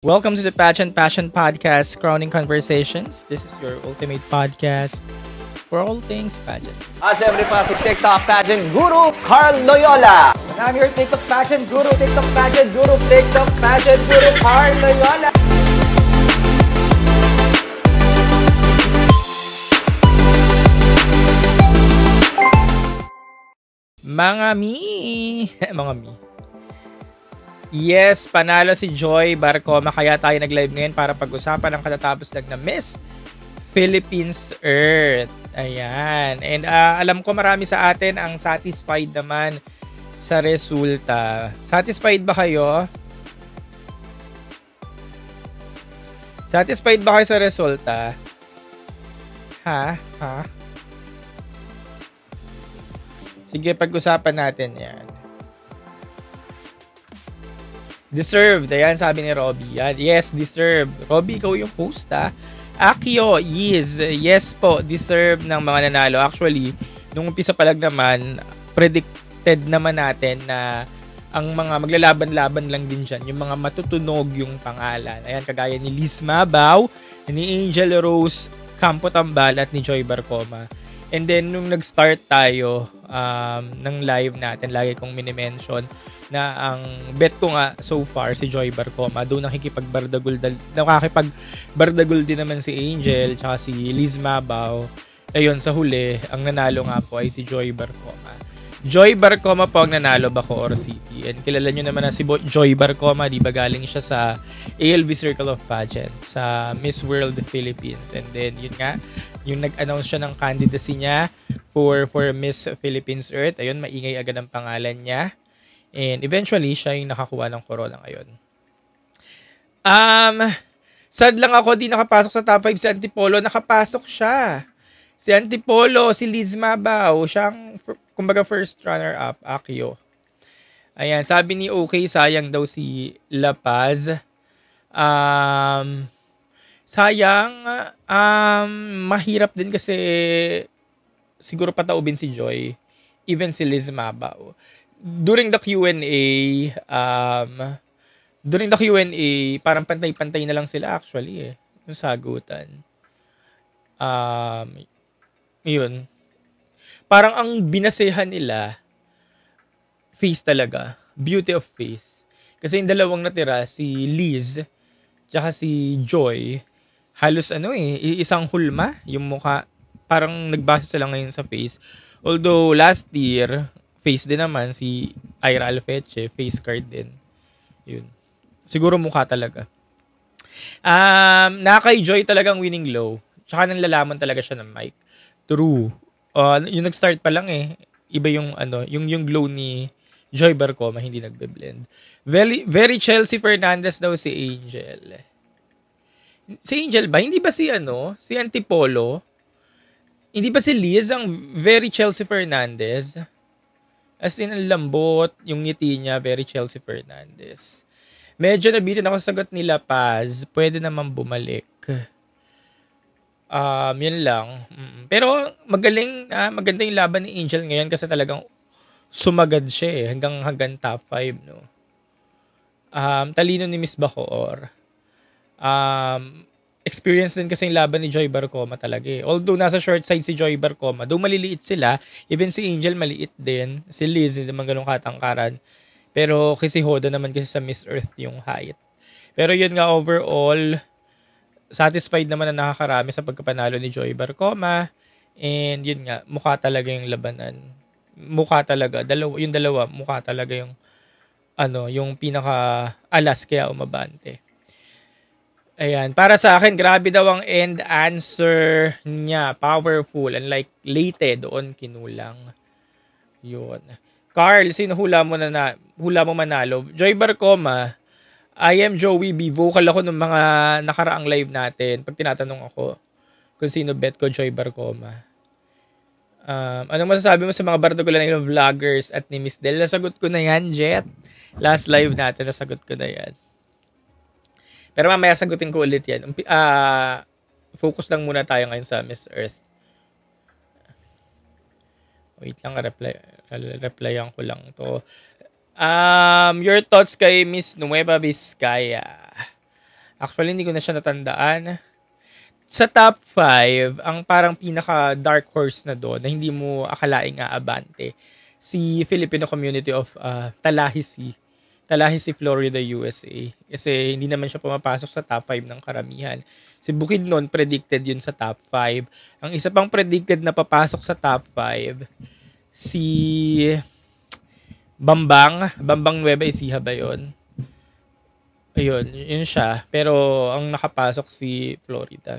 Welcome to the Pageant Passion Podcast, Crowning Conversations. This is your ultimate podcast for all things pageant. Siyempre pa si TikTok Pageant Guru, Carl Loyola. And I'm your TikTok Pageant Guru, TikTok Pageant Guru, TikTok Pageant Guru, Carl Loyola. Mga mi! Mga mi. Yes, panalo si Joy Barcoma kaya tayo nag-live ngayon para pag-usapan ang katatapos lang na Miss Philippines Earth. Ayan. And alam ko marami sa atin ang satisfied naman sa resulta. Satisfied ba kayo? Satisfied ba kayo sa resulta? Ha? Sige, pag-usapan natin yan. Deserved. Ayan, sabi ni Robby. Yan. Yes, deserved. Robby, ikaw yung host, ha? Akio, yes. Yes po, deserved ng mga nanalo. Actually, nung umpisa pa lang naman, predicted naman natin na ang mga maglalaban-laban lang din dyan, yung mga matutunog yung pangalan. Ayan, kagaya ni Liz Mabaw, ni Angel Rose Campo Tambal, at ni Joy Barcoma. And then, nung nag-start tayo ng live natin, lagi kong minimension na ang bet ko nga so far si Joy Barcoma. Doon nakakipag-bardagul din naman si Angel tsaka si Liz Mabaw. Ayun, sa huli, ang nanalo nga po ay si Joy Barcoma. Joy Barcoma po ang nanalo, Bacoor City. And kilala nyo naman na si Joy Barcoma, di ba galing siya sa ALB Circle of Pageant sa Miss World Philippines. And then, yun nga, yung nag-announce siya ng candidacy niya for Miss Philippines Earth. Ayun, maingay agad ang pangalan niya. And eventually, siya yung nakakuha ng corona ngayon. Sad lang ako, di nakapasok sa top 5 si Antipolo. Nakapasok siya. Si Antipolo, si Liz Mabaw, siyang, kumbaga, first runner-up, Akio. Ayan, sabi ni OK, sayang daw si La Paz. Sayang, mahirap din kasi siguro pataubin si Joy, even si Liz Mabaw. During the Q&A, parang pantay-pantay na lang sila actually yung sagutan. Yun. Parang ang binasehan nila, face talaga. Beauty of face. Kasi yung dalawang natira, si Liz, tsaka si Joy, halos isang hulma, yung mukha. Parang nagbase sila ngayon sa face. Although last year, face din naman, si Ira Alfeche, face card din. Yun. Siguro mukha talaga. Kay Joy talagang winning low. Tsaka nanlalaman talaga siya ng mic. True. Yung nag-start pa lang iba yung yung glow ni Joy Barcoma, hindi nagbe-blend. Very Chelsea Fernandez daw si Angel. Si Angel ba? Hindi ba si Antipolo? Hindi ba si Liz ang very Chelsea Fernandez? As in, ang lambot, yung ngiti niya, very Chelsea Fernandez. Medyo nabitin ako sa sagot ni La Paz. Pwede naman bumalik. Yun lang. Pero maganda yung laban ni Angel ngayon kasi talagang sumagad siya hanggang top 5, no. Talino ni Miss Bacoor. Experience din kasi yung laban ni Joy Barcoma talaga Although nasa short side si Joy Barcoma, though maliliit sila, even si Angel maliit din. Si Liz hindi naman ganun katangkaran. Pero kasi Hoda naman kasi sa Miss Earth yung height. Pero yun nga, overall, satisfied naman na nakakarami sa pagkapanalo ni Joy Barcoma. And yun nga, mukha talaga yung labanan. Mukha talaga. Yung dalawa, mukha talaga yung yung pinaka-alas kaya umabante. Ayan. Para sa akin, grabe daw ang end answer niya. Powerful. Unlike Leyte, doon kinulang. Yun. Carl, sino hula mo manalo? Joy Barcoma. I am Joey B. Vocal ako ng mga nakaraang live natin. Pag tinatanong ako kung sino bet ko, Joy Barcoma. Anong masasabi mo sa mga bardagulan ng vloggers at ni Miss Del? Nasagot ko na yan, Jet. Last live natin, nasagot ko na yan. Pero mamaya sagutin ko ulit yan. Focus lang muna tayo ngayon sa Miss Earth. Wait lang, replyan ko lang to. Your thoughts kay Miss Nueva Vizcaya. Actually, hindi ko na siya natandaan. Sa top 5, ang parang pinaka dark horse na doon na hindi mo akalaing aabante, si Filipino community of Talahisi, Florida, USA. Kasi hindi naman siya pumapasok sa top 5 ng karamihan. Si Bukidnon, predicted yun sa top 5. Ang isa pang predicted na papasok sa top 5, si Bambang Nueva Ecija ba yun? Ayun, yun siya. Pero ang nakapasok si Florida.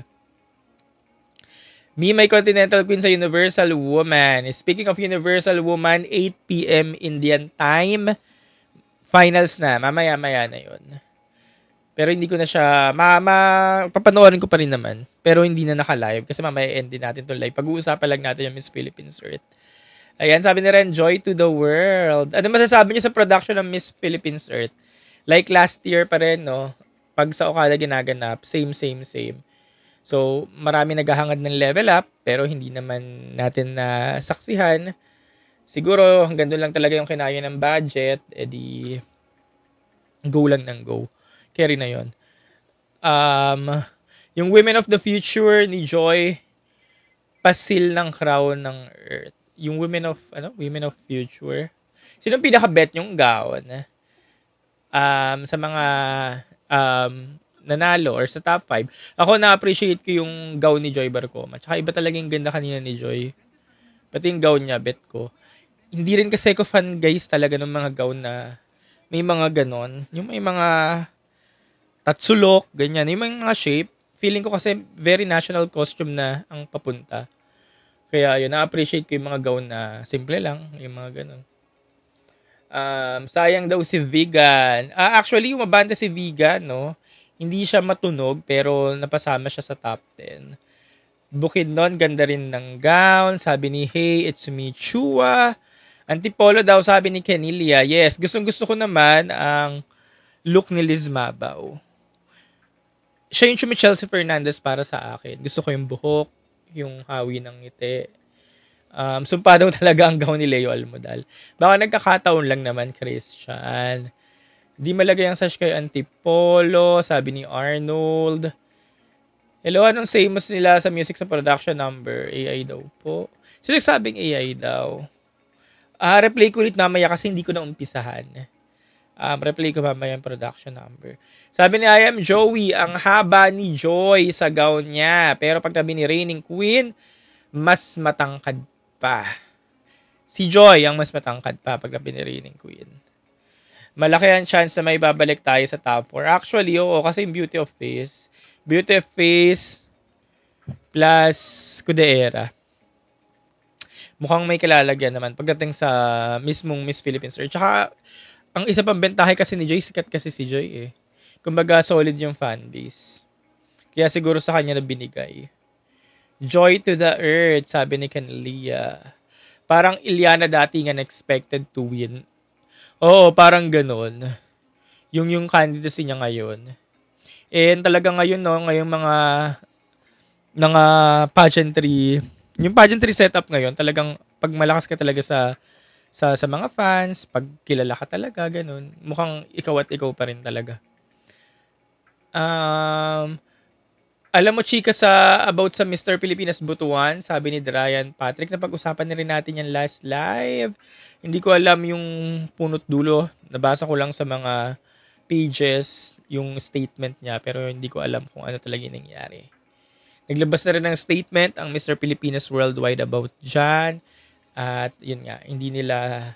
Me, my Continental Queen sa Universal Woman. Speaking of Universal Woman, 8 p.m. Indian time. Finals na. Mamaya-maya na yun. Pero hindi ko na siya, papanoorin ko pa rin naman. Pero hindi na naka-live kasi mamaya end din natin to live. Pag-uusapan lang natin yung Miss Philippines Earth. Ayan, sabi ni Ren, joy to the world. Ano masasabi niyo sa production ng Miss Philippines Earth? Like last year pa rin, no? Pag sa Okada ginaganap, same. So, marami naghahangad ng level up, pero hindi naman natin na saksihan. Siguro, hanggang doon lang talaga yung kinaya ng budget, edi go lang ng go. Carry na yon. Yung Women of the Future ni Joy, pasil ng crown ng Earth. Yung Women of Future. Sinong pinaka-bet yung gown? Sa mga nanalo or sa top 5, ako na-appreciate ko yung gown ni Joy Barcoma. Tsaka iba talaga yung ganda kanina ni Joy. Pati yung gown niya, bet ko. Hindi rin kasi ko fan guys talaga ng mga gown na may mga ganon. Yung may mga tatsulok, ganyan. Yung mga shape. Feeling ko kasi very national costume na ang papunta. Kaya yun, na-appreciate ko yung mga gown na simple lang. Yung mga ganon. Sayang daw si Vegan. Actually, umabante si Vegan, no? Hindi siya matunog, pero napasama siya sa top 10. Bukidnon, ganda rin ng gown. Sabi ni Hey, it's me, Chua. Antipolo daw, sabi ni Kenilia. Yes, gustong-gusto ko naman ang look ni Liz Mabaw. Siya yung Chelsea Fernandez para sa akin. Gusto ko yung buhok, yung hawi ng ngiti. Sumpa daw talaga ang gown ni Leo Almodal. Baka nagkakataon lang naman, Christian. Di malagay ang sash kay Antipolo, sabi ni Arnold. Hello, anong famous nila sa music sa production number? AI daw po. Sino sabing AI daw? Replay ko ulit mamaya kasi hindi ko na umpisahan. Replay ko mamaya yung production number. Sabi ni I am Joey, ang haba ni Joy sa gown niya. Pero pagtabi ni Reigning Queen, mas matangkad pa. Si Joy ang mas matangkad pa pagtabi ni Reigning Queen. Malaki ang chance na may babalik tayo sa top 4. Actually, oo, kasi yung Beauty of Face. Beauty of Face plus Kudeera. Mukhang may kalalagyan naman pagdating sa mismong Miss Philippines Earth. Tsaka, ang isa pang bentahe kasi ni Joy, sikat kasi si Joy eh. Kumbaga, solid yung fanbase. Kaya siguro sa kanya na binigay. Joy to the Earth, sabi ni Canlia. Parang Ilyana dating unexpected to win. Oo, parang ganun. Yung candidacy niya ngayon. And talaga ngayon, no, ngayong mga pageantry, yung pageantry setup ngayon, talagang pag malakas ka talaga sa mga fans, pag kilala ka talaga, ganun. Mukhang ikaw at ikaw pa rin talaga. Alam mo, chika, about sa Mr. Pilipinas Butuan, sabi ni Ryan Patrick, na pag-usapan na rin natin yan last live. Hindi ko alam yung punot dulo. Nabasa ko lang sa mga pages yung statement niya, pero hindi ko alam kung ano talaga yung nangyari. Naglabas na rin ng statement ang Mr. Pilipinas Worldwide about dyan. At yun nga, hindi nila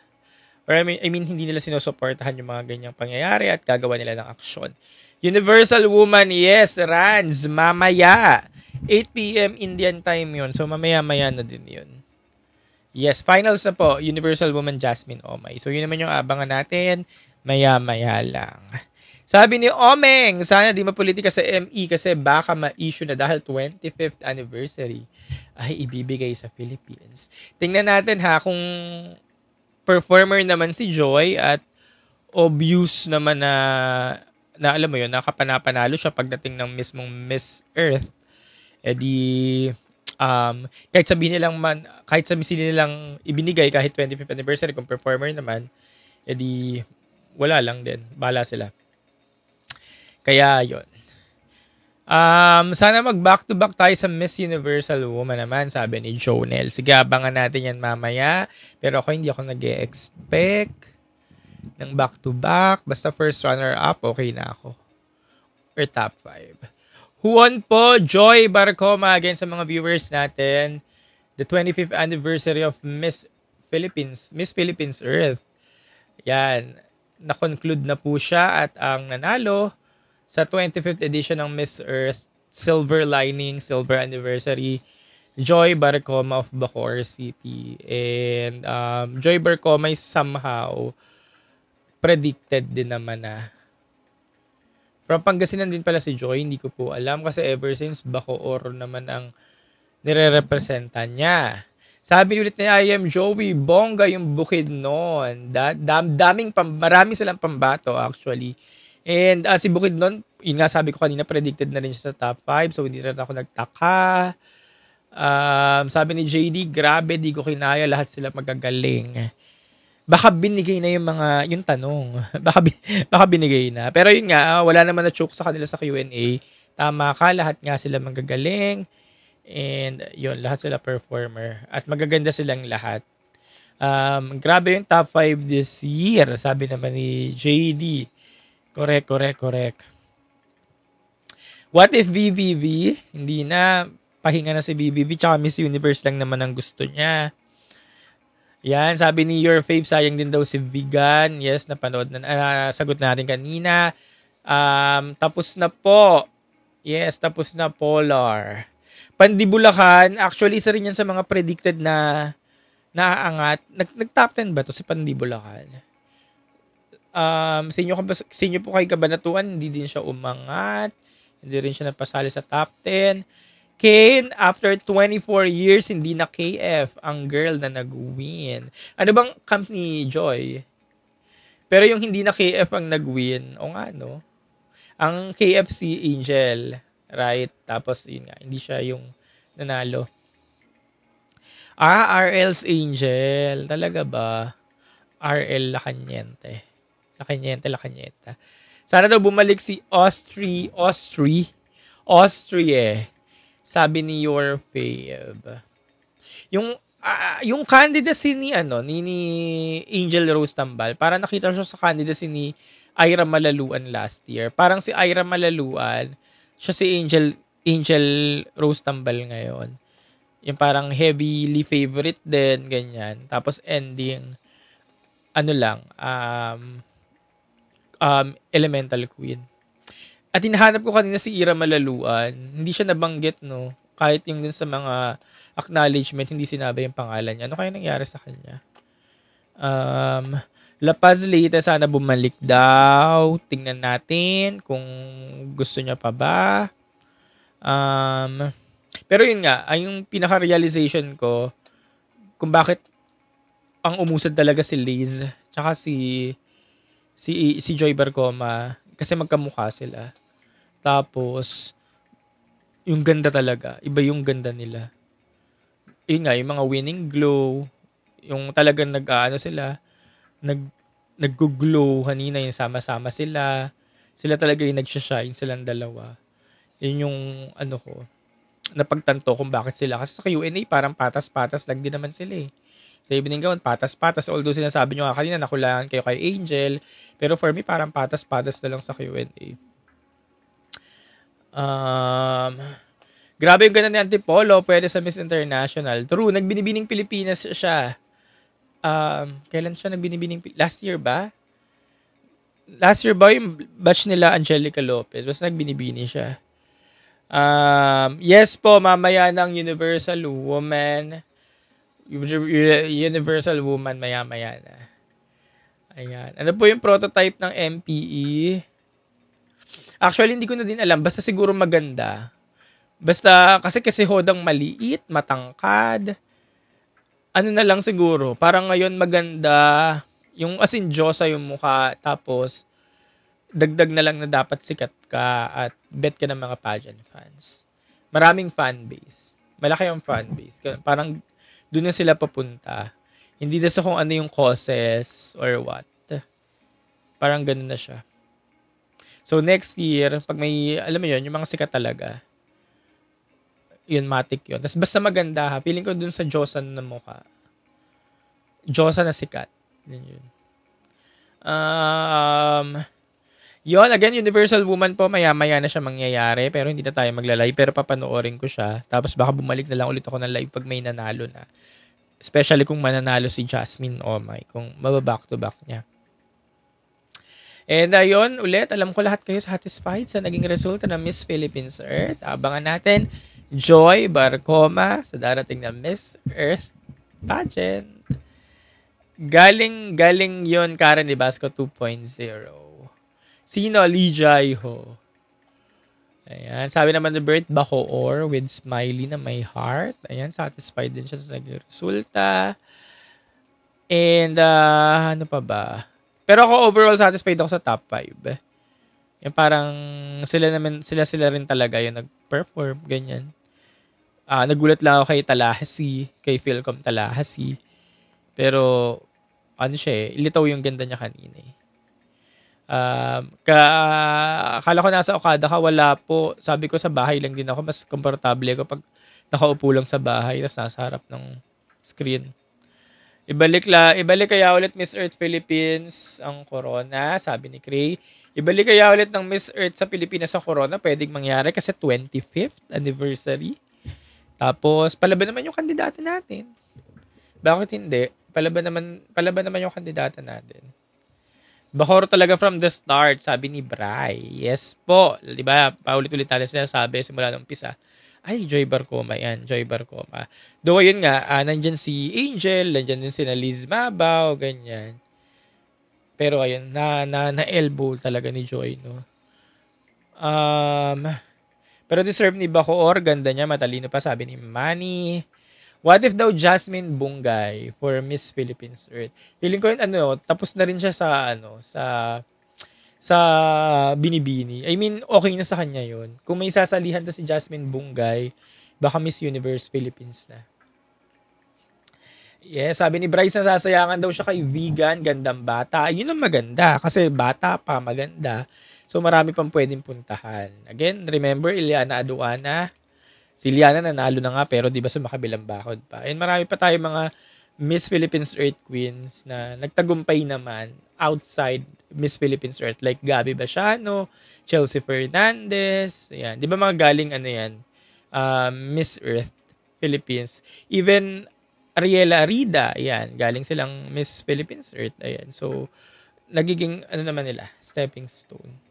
sinusuportahan yung mga ganyang pangyayari at gagawa nila ng aksyon. Universal Woman, yes, Rans, mamaya. 8 p.m. Indian time yun. So, mamaya-maya na din yun. Yes, finals na po. Universal Woman, Jasmine Omay. So, yun naman yung abangan natin. Maya-maya lang. Sabi ni Omeng, sana di mapolitika sa ME kasi baka ma-issue na dahil 25th anniversary ay ibibigay sa Philippines. Tingnan natin ha kung performer naman si Joy at obvious naman na alam mo yun, nakapanapanalo siya pagdating ng mismong Miss Earth. Kahit sabihin nilang ibinigay kahit 25th anniversary kung performer naman, wala lang din. Bahala sila. Kaya yun. Sana mag-back-to-back tayo sa Miss Universal Woman naman, sabi ni Jonel. Sige, abangan natin yan mamaya. Pero ako hindi ako nag-expect ng back-to-back. Basta first runner-up, okay na ako. Or top 5. Who won po? Joy Barcoma, again sa mga viewers natin. The 25th anniversary of Miss Philippines Earth. Yan. Na-conclude na po siya at ang nanalo sa 25th edition ng Miss Earth Silver Anniversary, Joy Barcoma of Bacoor City. And Joy Barcoma is somehow predicted din naman na. From Pangasinan din pala si Joy, hindi ko po alam kasi ever since Bacoor naman ang nire-representa niya. Sabi ulit ni I am Joey, bongga yung bukid noon. Marami silang pambato actually. And si Bukidnon, yun nga sabi ko kanina, predicted na rin siya sa top 5. So, hindi rin ako nagtaka. Sabi ni JD, grabe, di ko kinaya. Lahat sila magagaling. Baka binigay na yung tanong. Baka binigay na. Pero yun nga, wala naman na choke sa kanila sa Q&A. Tama ka, lahat nga sila magagaling. And yun, lahat sila performer. At magaganda silang lahat. Grabe yung top 5 this year. Sabi naman ni JD. Correct. What if BBB? Hindi na. Pahinga na si BBB. Tsaka Miss Universe lang naman ang gusto niya. Yan. Sabi ni Your Fave, sayang din daw si Vegan. Yes, napanood na. Sagot natin kanina. Tapos na po. Yes, tapos na Polar. Pandibulacan. Actually, isa rin yan sa mga predicted na naaangat. Nag-top 10 ba to si Pandibulacan? Sa inyo po kay Kabanatuan, hindi din siya umangat. Hindi rin siya napasali sa top 10. Kane, after 24 years, hindi na KF ang girl na nag-win. Ano bang camp ni Joy? Pero yung hindi na KF ang nag-win, o nga, no? Ang KF si Angel, right? Tapos, yun nga, hindi siya yung nanalo. RL's Angel. Talaga ba? RL Lacaniente. Lacanieta. Sana daw bumalik si Austrie. Sabi ni Your Fave. Yung candidacy ni Angel Rose Tambal, para nakita siya sa candidacy ni Ira Malaluan last year. Parang si Ira Malaluan, siya si Angel Rose Tambal ngayon. Yung parang heavily favorite din, ganyan. Tapos ending, Elemental Queen. At hinahanap ko kanina si Ira Malaluan. Hindi siya nabanggit, no? Kahit yung dun sa mga acknowledgement, hindi sinabi yung pangalan niya. Ano kaya nangyari sa kanya? La Paz Leyte, sana bumalik daw. Tingnan natin kung gusto niya pa ba. Pero yun nga, ay yung pinaka-realization ko kung bakit ang umusad talaga si Liz tsaka si Joy Barcoma kasi magkamukha sila. Tapos yung ganda talaga, iba yung ganda nila. Yun nga, yung mga winning glow, yung talagang nag-glow kanina, yung sama-sama sila. Sila talaga yung nag-shine, silang dalawa. Yun yung napagtanto kung bakit sila. Kasi sa Q&A, parang patas-patas lang din naman sila eh. Sa Evening Gown, patas-patas. Although sinasabi nyo nga kanina, nakulangan kayo kay Angel. Pero for me, parang patas-patas na lang sa Q&A. Grabe yung ganda ni Antipolo. Pwede sa Miss International. True, nagbinibining Pilipinas siya. Kailan siya nagbinibining? Last year ba? Last year ba yung batch nila Angelica Lopez? Basta nagbinibini siya. Yes po, mamaya ng Universal Woman. Universal Woman, maya-maya na. Ayan. Ano po yung prototype ng MPE? Actually, hindi ko na din alam. Basta siguro maganda. Basta, kasi hodang maliit, matangkad. Ano na lang siguro. Parang ngayon maganda. Yung as in Diyosa yung mukha. Tapos, dagdag na lang na dapat sikat ka at bet ka ng mga pageant fans. Maraming fan base. Malaki yung fan base. Parang doon na sila papunta. Hindi na sa kung ano yung causes or what. Parang ganun na siya. So, next year, pag may, alam mo yun, yung mga sikat talaga, yun, matik yun. Tapos, basta maganda ha. Feeling ko dun sa Diyosa na mukha. Diyosa na sikat. Yun. Yun, again, Universal Woman po, maya-maya na siya mangyayari, pero hindi na tayo magla-live, pero papanoorin ko siya. Tapos, baka bumalik na lang ulit ako ng live pag may nanalo na. Especially kung mananalo si Jasmine Omay, kung mababack to back niya. And ayun, ulit, alam ko lahat kayo satisfied sa naging resulta ng Miss Philippines Earth. Abangan natin, Joy Barcoma sa darating na Miss Earth pageant. Galing yon Karen Ibasco 2.0. Sino? Lee Jai Ho. Ayan, sabi naman ni Bert Bacoor with smiley na may heart. Ayan, satisfied din siya sa naging resulta. And ano pa ba? Pero ako overall satisfied ako sa top 5. Yung parang sila rin talaga yung nag-perform, ganyan. Nagulat lang ako kay Tallahassee, kay Philcom Tallahassee. Pero ano siya ilitaw yung ganda niya kanina eh. Akala ko nasa Okada ka, wala po. Sabi ko sa bahay lang din ako, mas komportable ako pag nakaupo lang sa bahay tapos nasa harap ng screen. Ibalik kaya ulit Miss Earth Philippines ang corona, sabi ni Cray. Ibalik kaya ulit ng Miss Earth sa Pilipinas ang corona, pwedeng mangyari kasi 25th anniversary. Tapos, palaban naman yung kandidata natin. Bakit hindi? Palaban naman yung kandidata natin. Bacoor talaga from the start, sabi ni Bray. Yes po. Diba? Paulit-ulit natin sinasabi simula ng umpisa. Ay, Joy Barcoma yan. Joy Barcoma. Though, ayun nga, nandyan si Angel, nandyan din si Liz Mabaw, ganyan. Pero, ayun, na-elbow talaga ni Joy, no? Pero deserve ni Bacoor, ganda niya, matalino pa, sabi ni Manny. What if daw Jasmine Bungay for Miss Philippines Earth? Feeling ko yun, tapos na rin siya sa Binibini. I mean, okay na sa kanya yun. Kung may sasalihan to si Jasmine Bungay, baka Miss Universe Philippines na. Yes, sabi ni Bryce na sasayangan daw siya kay Vegan, gandang bata. Yun ang maganda, kasi bata pa, maganda. So, marami pang pwedeng puntahan. Again, remember, Ileana Aduana. Si Liana nanalo na nga, pero di ba sumakabilang bakod pa. And marami pa tayo mga Miss Philippines Earth Queens na nagtagumpay naman outside Miss Philippines Earth. Like Gabi Basiano, Chelsea Fernandez. Ayan. Di ba mga galing Miss Earth Philippines. Even Ariela Arida. Ayan. Galing silang Miss Philippines Earth. Ayan. So, nagiging naman nila, stepping stone.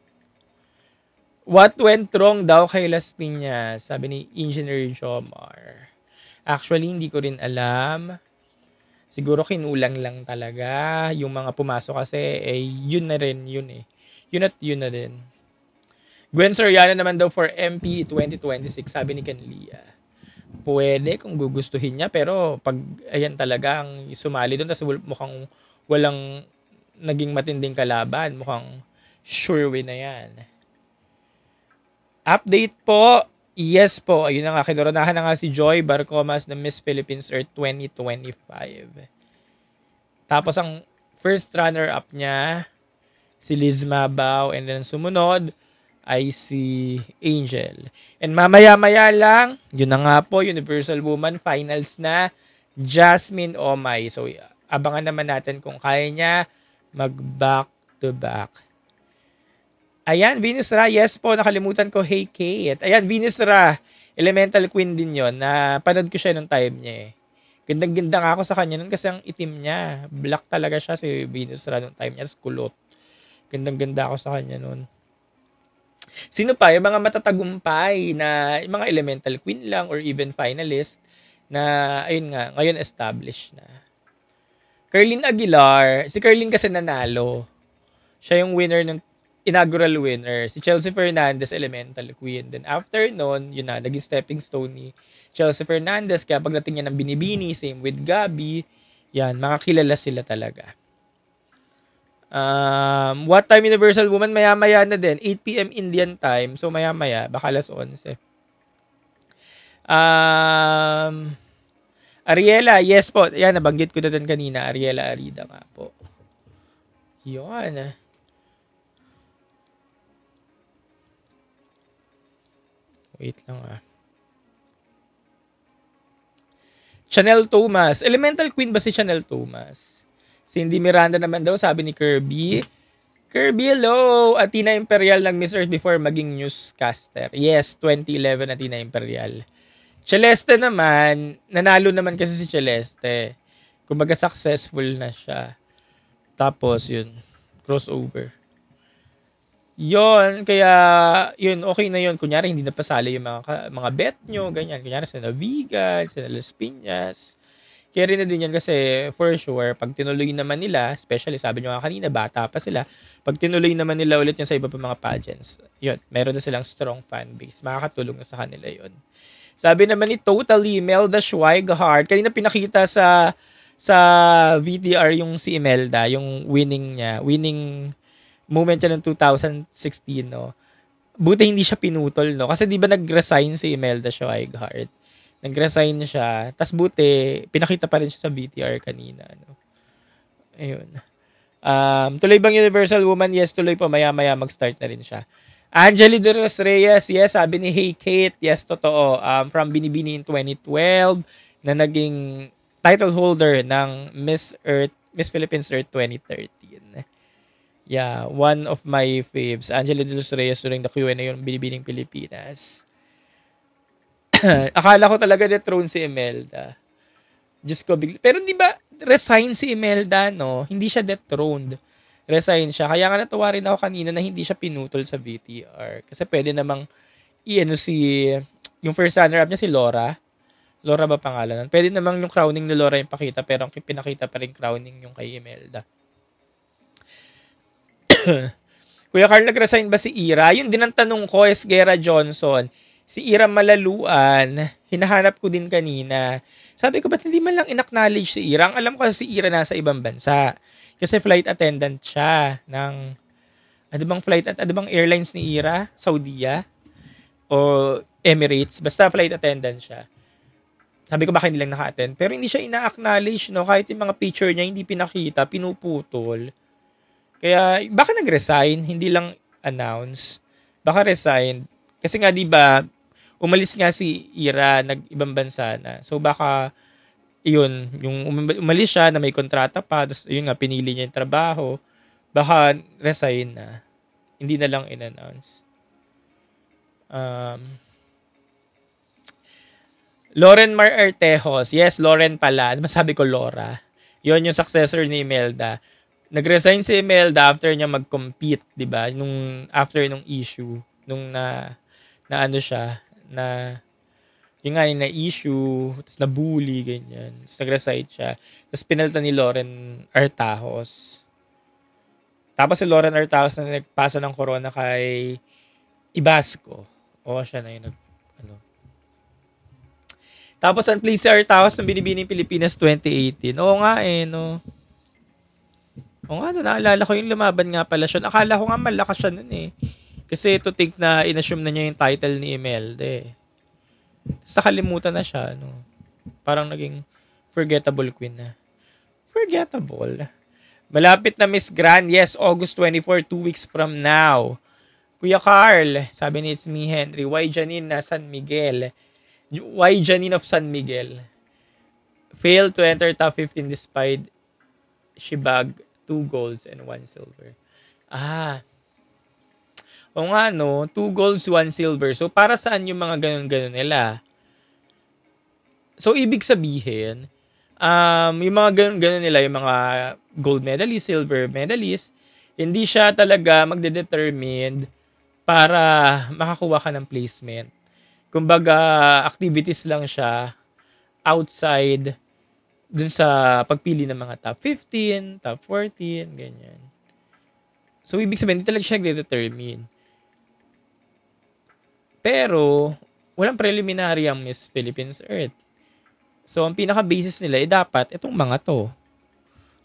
What went wrong daw kay Las Piñas? Sabi ni Engineer Jomar. Actually, hindi ko rin alam. Siguro kinulang lang talaga. Yung mga pumasok kasi, yun na rin, yun eh. Yun na rin. Gwen Soriano naman daw for MP 2026, sabi ni Canlia. Pwede kung gugustuhin niya, pero pag ayan talaga ang sumali doon, tapos mukhang walang naging matinding kalaban, mukhang sure win na yan. Update po, yes po, ayun na nga, kinoronahan na nga si Joy Barcomas ng Miss Philippines Earth 2025. Tapos ang first runner-up niya, si Liz Mabaw, and then sumunod ay si Angel. And mamaya-maya lang, yun na nga po, Universal Woman Finals na, Jasmine Omay. So, abangan naman natin kung kaya niya mag-back to back. Ayan, Venus Ra. Yes po, nakalimutan ko. Hey, Kate. Ayan, Venus Ra. Elemental Queen din yon. Napanood ko siya nung time niya eh. Gandang-ganda nga ako sa kanya nun kasi ang itim niya. Black talaga siya si Venus Ra nung time niya. Kulot. Gandang-ganda ako sa kanya nun. Sino pa? Yung mga matatagumpay na yung mga Elemental Queen lang or even finalist na, ayun nga, ngayon established na. Carlin Aguilar. Si Carlin kasi nanalo. Siya yung winner ng inaugural winner, si Chelsea Fernandez, Elemental Queen. Then after nun, yun na, naging stepping stone ni Chelsea Fernandez. Kaya pagdating niya ng Binibini, same with Gabi, yan, makakilala sila talaga. What time Universal Woman? Maya-maya na din. 8 p.m. Indian time. So maya-maya, baka alas 11. Ariela, yes po. Yan, nabanggit ko na din kanina. Ariela Arida nga po. Yun. Wait lang ah. Chanel Thomas. Elemental Queen ba si Chanel Thomas? Cindy Miranda naman daw, sabi ni Kirby. Kirby, hello! Athena Imperial ng Miss Earth before maging newscaster. Yes, 2011 Athena Imperial. Celeste naman, nanalo naman kasi si Celeste. Kumbaga successful na siya. Tapos yun, crossover. Yon, kaya yun, okay na yun. Kunyari, hindi napasali yung mga bet nyo, ganyan. Kunyari, sa Navigan, sa Las Piñas. Kaya rin na din yan kasi, for sure, pag tinuloy naman nila, especially sabi nyo nga kanina, bata pa sila, pag tinuloy naman nila ulit yung sa iba pa mga pageants, yun, meron na silang strong fan base. Makakatulong na sa kanila yun. Sabi naman ni Totally, Imelda Schweighardt, kanina pinakita sa VTR yung si Imelda, yung winning moment niya ng 2016, no? Buti hindi siya pinutol, no? Kasi di ba nag-resign si Imelda Schweighardt? Nag-resign siya. Tas buti, pinakita pa rin siya sa VTR kanina, no? Ayun. Tuloy bang Universal Woman? Yes, tuloy po. Maya-maya mag-start na rin siya. Angeli de Los Reyes, yes, sabi ni Hey Kate, yes, totoo. From Binibini in 2012, na naging title holder ng Miss Philippines Earth 2013. Yeah, one of my faves. Angela de Los Reyes during the Q&A yung Binibining Pilipinas. Akala ko talaga dethrone si Imelda. Diyos ko, pero di ba resign si Imelda, no? Hindi siya dethroned. Resign siya. Kaya nga natuwa rin ako kanina na hindi siya pinutol sa VTR. Kasi pwede namang yung first runner-up niya si Laura. Laura ba pangalan? Pwede namang yung crowning ni Laura yung pakita, pero ang pinakita pa rin crowning yung kay Imelda. Kuya Carl, nag-resign ba si Ira? Yun din ang tanong ko, Esguera Johnson. Si Ira Malaluan, hinahanap ko din kanina. Sabi ko, ba't hindi man lang in-acknowledge si Ira? Ang alam ko kasi si Ira nasa ibang bansa. Kasi flight attendant siya ng, ano bang airlines ni Ira? Saudia? O Emirates? Basta flight attendant siya. Sabi ko, baka hindi lang naka-attend. Pero hindi siya ina-acknowledge, no? Kahit yung mga picture niya, hindi pinakita, pinuputol. Kaya, baka nag-resign, hindi lang announce. Baka resign. Kasi nga, di ba, umalis nga si Ira, nag-ibang bansa na. So, baka, yun, yung umalis siya na may kontrata pa, tapos, yun nga, pinili niya yung trabaho. Baka resign na. Hindi na lang in-announce. Lauren Mar Artejos. Yes, Lauren pala. Masabi ko Laura. Yun yung successor ni Imelda. Nag-resign si Imelda after niya mag-compete, 'di ba? After nung issue, nung na ano siya, na yung nga na issue, tapos na-bully, ganyan. Tapos nag-resign siya. Tapos pinalitan ni Lauren Artajos. Tapos si Lauren Artajos na nagpasa ng corona kay Ibasco. O, siya na yung Tapos unpleased si Artajos ng Binibining Pilipinas 2018. Oo nga no. O nga, naalala ko yung lumaban nga pala siya. Akala ko nga malakas siya nun eh. Kasi to think na inassume na niya yung title ni Imelda eh. Tapos nakalimutan na siya. No? Parang naging forgettable queen na. Forgettable. Malapit na Miss Grand. Yes, August 24, 2 weeks from now. Kuya Carl, sabi ni It's Me Henry, why Janine na San Miguel? Why Janine of San Miguel? Failed to enter top 15 despite she bagged 2 golds and 1 silver. O nga no, 2 golds, 1 silver. So, para saan yung mga ganun-ganun nila? So, ibig sabihin, yung mga ganun-ganun nila, yung mga gold medalist, silver medalist, hindi siya talaga magde-determine para makakuha ka ng placement. Kumbaga, activities lang siya outside dun sa pagpili ng mga top 15, top 14, ganyan. So, ibig sabihin, hindi talaga siya nagde-determine. Pero, walang preliminary ang Miss Philippines Earth. So, ang pinaka-basis nila, dapat itong mga to.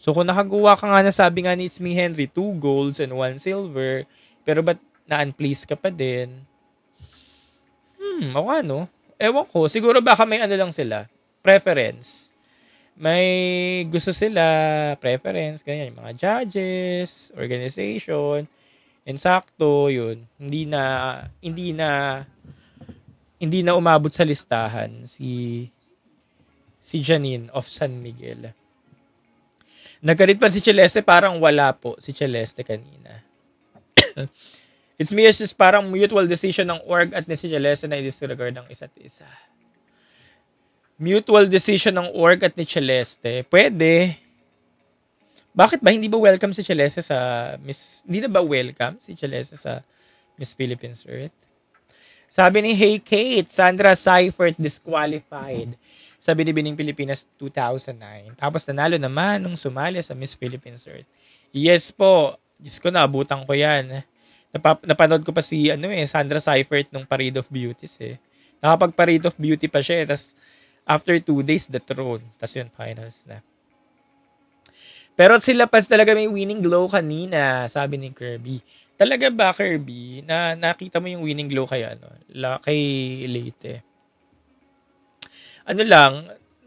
So, kung nakaguha ka nga na sabi nga ni It's Me Henry, 2 golds and 1 silver, pero ba't na-unplace ka pa din? O ano? Ewan ko. Siguro baka may ano lang sila. Preference. May gusto sila, preference, ganyan, yung mga judges, organization, and sakto, yun. Hindi na hindi na umabot sa listahan si Janine of San Miguel. Nagkarit pa si Celeste, parang wala po si Celeste kanina. It's me, it's just parang mutual decision ng org at ni si Celeste na i-disregard ng isa't isa. Mutual decision ng org at ni Celeste. Pwede. Bakit ba hindi ba welcome si Celeste sa Miss... Hindi na ba welcome si Celeste sa Miss Philippines Earth? Sabi ni Hey Kate, Sandra Seifert disqualified sa Binibining Pilipinas 2009. Tapos nanalo naman nung sumali sa Miss Philippines Earth. Yes po. Diyos ko, naabutan ko yan. Napanood ko pa si Sandra Seifert nung Parade of Beauties eh. Nakapag-Parade of Beauty pa siya eh. Tapos after 2 days, the throne. Tapos yun, finals na. Pero sila pas talaga may winning glow kanina, sabi ni Kirby. Talaga ba, Kirby, na nakita mo yung winning glow kay kay Leyte?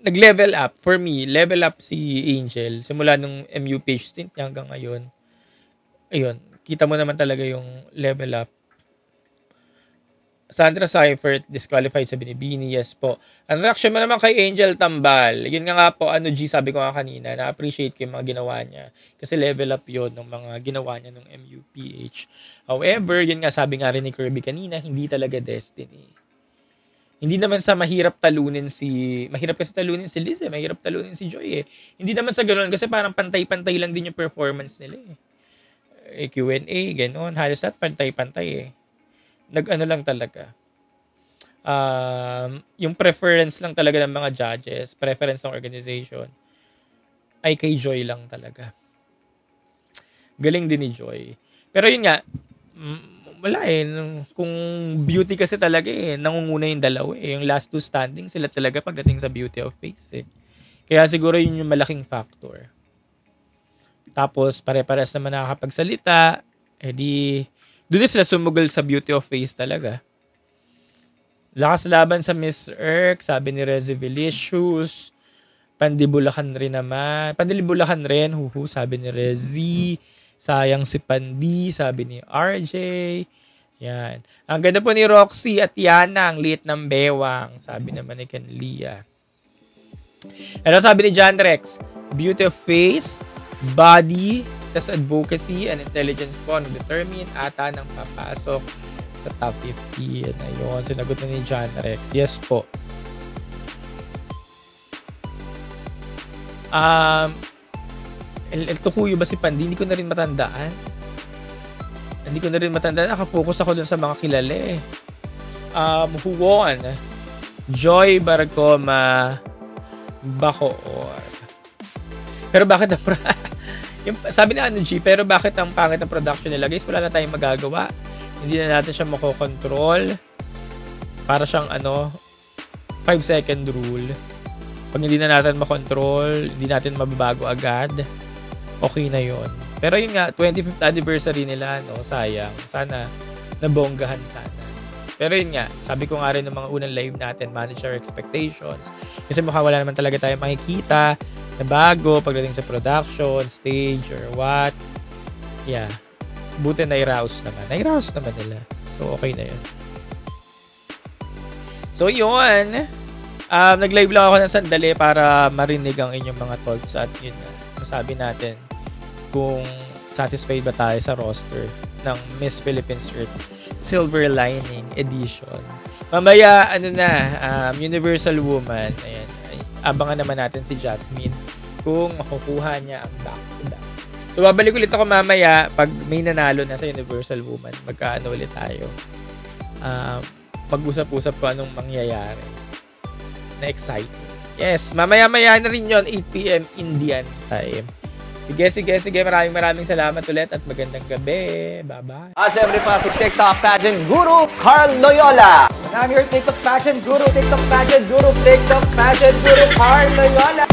Nag-level up. For me, level up si Angel. Simula nung MU page stint niya hanggang ngayon. Ayun, kita mo naman talaga yung level up. Sandra Seifert disqualified sa Binibini. Yes po. Ang reaction mo naman kay Angel Tambal. Yun nga po, G, sabi ko nga kanina, na-appreciate ko yung mga ginawa niya. Kasi level up yun ng mga ginawa niya ng MUPH. However, yun nga, sabi nga rin ni Kirby kanina, hindi talaga destiny. Hindi naman sa mahirap kasi talunin si Liz mahirap talunin si Joy Hindi naman sa ganoon kasi parang pantay-pantay lang din yung performance nila Q&A, ganoon. Halos at pantay-pantay lang talaga. Yung preference lang talaga ng mga judges, preference ng organization, ay kay Joy lang talaga. Galing din ni Joy. Pero yun nga, wala kung beauty kasi talaga nangunguna yung dalawa Yung last two standing, sila talaga pagdating sa beauty of face Kaya siguro yun yung malaking factor. Tapos, pare-pares naman nakakapagsalita, doon sila sumugol sa beauty of face talaga. Lakas laban sa Miss Erk, sabi ni Rezi Vilicious. Pandibulakan rin naman. Pandibulakan rin, sabi ni Rezi. Sayang si Pandi, sabi ni RJ. Yan. Ang ganda po ni Roxy at Yana, ang liit ng bewang, sabi naman ni Ken Lia. Ano sabi ni John Rex? Beauty of face, body, tas advocacy and intelligence po determine ata ng papasok sa top 50. Ayun, sinagot na ni John Rex. Yes po. El Tukuyo ba si Pandi? Hindi ko na rin matandaan. Nakafocus ako dun sa mga kilala who won? Joy Barcoma Bacoor. Pero bakit sabi na G, pero bakit ang pangit ng production nila? Guys, wala na tayong magagawa. Hindi na natin siya makokontrol. Para siyang 5-second rule. Pag hindi na natin makontrol, hindi natin mababago agad, okay na yun. Pero yun nga, 25th anniversary nila, sayang. Sana, nabonggahan sana. Pero yun nga, sabi ko nga rin ng mga unang live natin, manage our expectations. Kasi mukha wala naman talaga tayong makikita na bago pagdating sa production, stage, or what. Yeah. Buti na-rouse naman. Na-rouse naman nila. So, okay na yun. So, yun. Nag-live lang ako ng sandali para marinig ang inyong mga thoughts at yun, masabi natin kung satisfied ba tayo sa roster ng Miss Philippines Earth Silver Lining Edition. Mamaya, Universal Woman. Ayan. Abangan naman natin si Jasmine kung makukuha niya ang back-to-back. So, babalik ulit ako mamaya pag may nanalo na sa Universal Woman. Magkaano ulit tayo. Mag-usap-usap ko anong mangyayari. Na-exciting. Yes, mamaya-maya na rin yun, 8 p.m. Indian time. Sige. Maraming salamat ulit at magandang gabi. Bye-bye. Siyempre pa si TikTok Pageant Guru, Carl Loyola. And I'm your TikTok Pageant Guru, TikTok Pageant Guru, Carl Loyola.